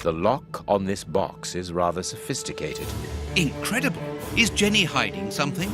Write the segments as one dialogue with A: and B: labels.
A: The lock on this box is rather sophisticated.
B: Incredible. Is Jenny hiding something?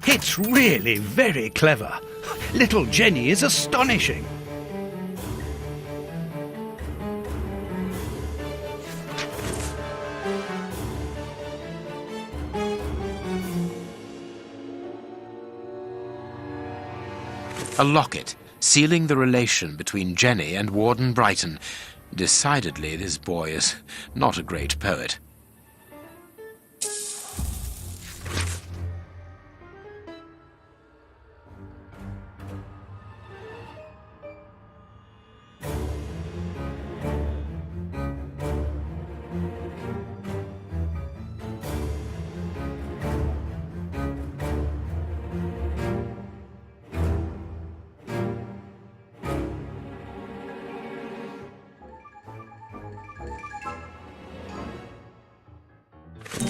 B: It's really very clever. Little Jenny is astonishing.
A: A locket, sealing the relation between Jenny and Warden Brighton. Decidedly, this boy is not a great poet.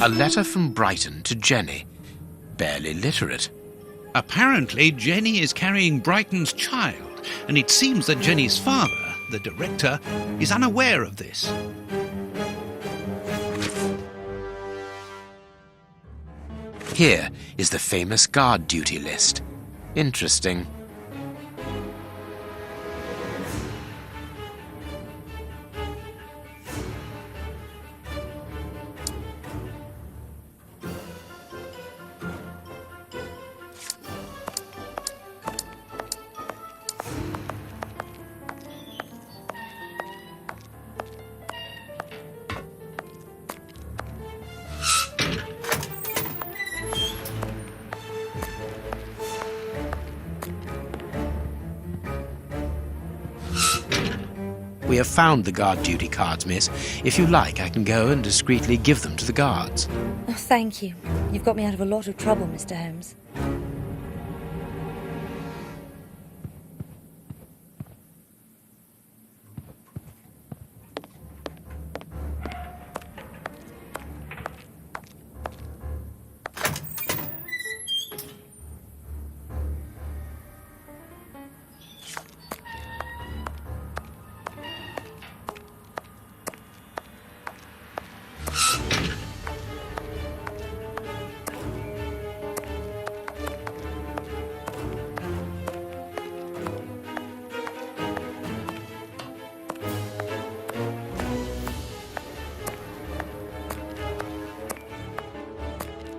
A: A letter from Brighton to Jenny. Barely literate.
B: Apparently, Jenny is carrying Brighton's child, and it seems that Jenny's father, the director, is unaware of this.
A: Here is the famous guard duty list. Interesting. We have found the guard duty cards, miss. If you like, I can go and discreetly give them to the guards.
C: Oh, thank you. You've got me out of a lot of trouble, Mr. Holmes.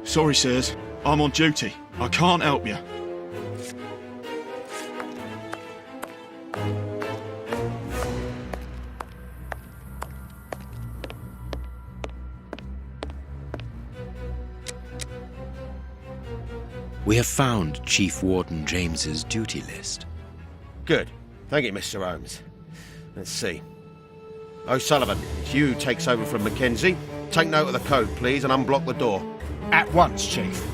D: Sorry, sirs. I'm on duty. I can't help you.
A: We have found Chief Warden James's duty list.
E: Good. Thank you, Mr. Holmes. Let's see. O'Sullivan, Hugh takes over from Mackenzie. Take note of the code, please, and unblock the door.
F: At once, Chief.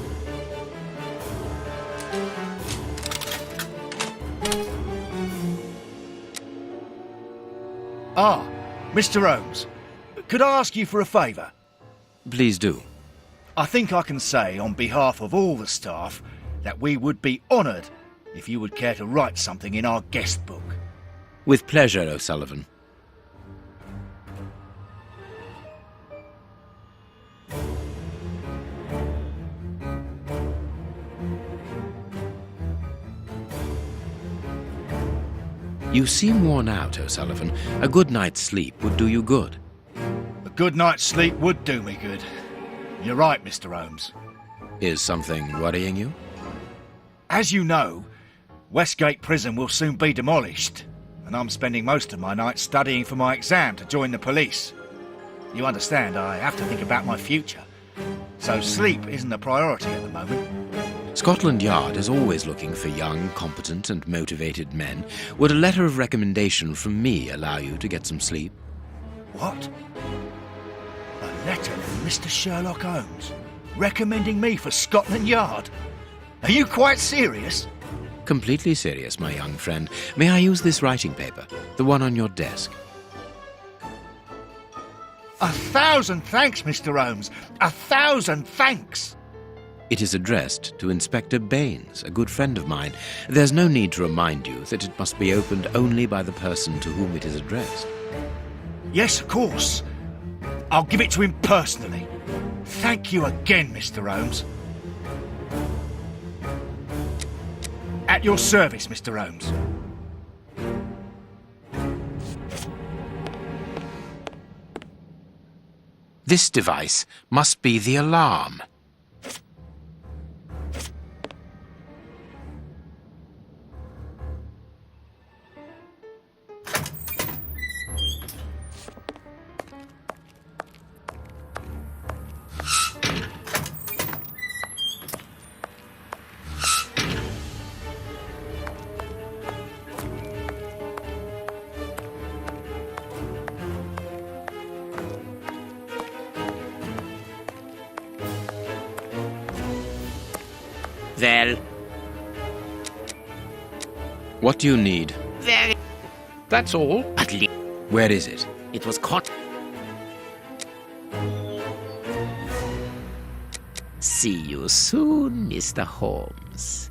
F: Ah, Mr. Holmes, could I ask you for a favour?
A: Please do.
F: I think I can say on behalf of all the staff that we would be honoured if you would care to write something in our guest book.
A: With pleasure, O'Sullivan. You seem worn out, O'Sullivan. A good night's sleep would do you good.
F: A good night's sleep would do me good. You're right, Mr. Holmes.
A: Is something worrying you?
F: As you know, Westgate Prison will soon be demolished, and I'm spending most of my nights studying for my exam to join the police. You understand, I have to think about my future, so sleep isn't a priority at the moment.
A: Scotland Yard is always looking for young, competent and motivated men. Would a letter of recommendation from me allow you to get some sleep?
F: What? A letter from Mr. Sherlock Holmes recommending me for Scotland Yard? Are you quite serious?
A: Completely serious, my young friend. May I use this writing paper? The one on your desk.
F: 1,000 thanks, Mr. Holmes. 1,000 thanks.
A: It is addressed to Inspector Baines, a good friend of mine. There's no need to remind you that it must be opened only by the person to whom it is addressed.
F: Yes, of course. I'll give it to him personally. Thank you again, Mr. Holmes. At your service, Mr. Holmes.
A: This device must be the alarm.
G: Well,
A: What do you need?
G: very.
B: That's all.
G: At least
A: Where is it?
G: it was caught. See you soon, Mr. Holmes.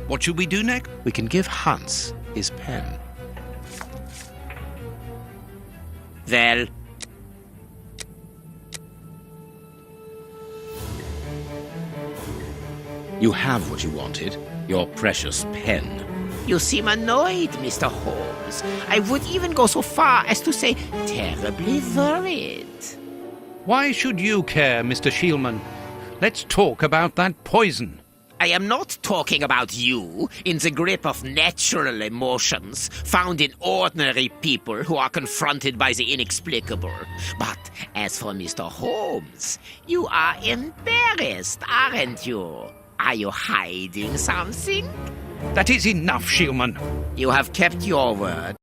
B: What should we do next?
A: We can give Hans his pen.
G: Well,
A: You have what you wanted, your precious pen.
G: you seem annoyed, Mr. Holmes. I would even go so far as to say terribly worried.
B: Why should you care, Mr. Shielman? Let's talk about that poison.
G: I am not talking about you in the grip of natural emotions found in ordinary people who are confronted by the inexplicable. But as for Mr. Holmes, you are embarrassed, aren't you? Are you hiding something?
B: That is enough, Shielman.
G: You have kept your word.